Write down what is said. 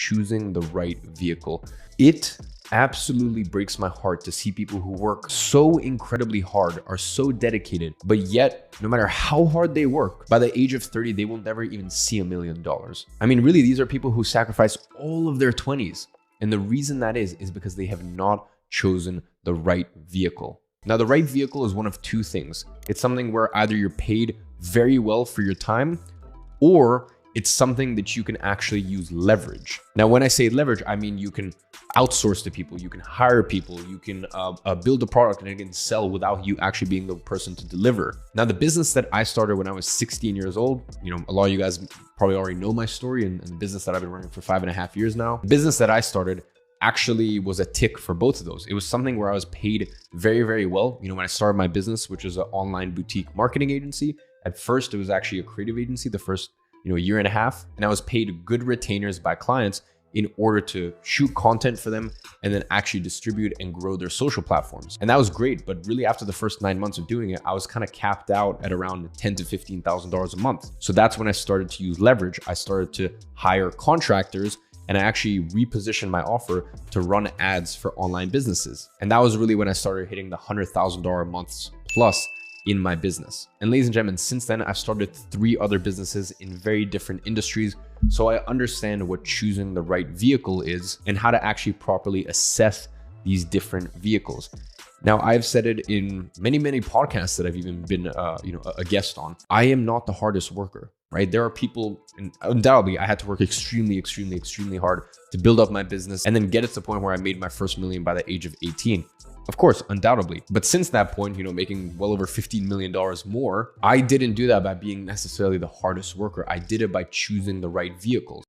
choosing the right vehicle. It absolutely breaks my heart to see people who work so incredibly hard, are so dedicated, but yet no matter how hard they work, by the age of 30, they will never even see $1 million. I mean, really, these are people who sacrifice all of their 20s. And the reason that is because they have not chosen the right vehicle. Now, the right vehicle is one of two things. It's something where either you're paid very well for your time, or it's something that you can actually use leverage. Now, when I say leverage, I mean you can outsource to people, you can hire people, you can build a product and it can sell without you actually being the person to deliver. Now, the business that I started when I was 16 years old, a lot of you guys probably already know my story, and the business that I've been running for 5.5 years now. The business that I started actually was a tick for both of those. It was something where I was paid very, very well. When I started my business, which is an online boutique marketing agency, at first it was actually a creative agency, the first year and a half, and I was paid good retainers by clients in order to shoot content for them and then actually distribute and grow their social platforms. And that was great, but really after the first 9 months of doing it, I was kind of capped out at around $10,000 to $15,000 a month. So that's when I started to use leverage. I started to hire contractors, and I actually repositioned my offer to run ads for online businesses. And that was really when I started hitting the $100,000 months plus in my business. And ladies and gentlemen, since then, I've started 3 other businesses in very different industries. So I understand what choosing the right vehicle is and how to actually properly assess these different vehicles. Now, I've said it in many, many podcasts that I've even been, a guest on. I am not the hardest worker, right? There are people, and undoubtedly, I had to work extremely, extremely, extremely hard to build up my business and then get it to the point where I made my first million by the age of 18. Of course, undoubtedly. But since that point, making well over $15 million more, I didn't do that by being necessarily the hardest worker. I did it by choosing the right vehicles.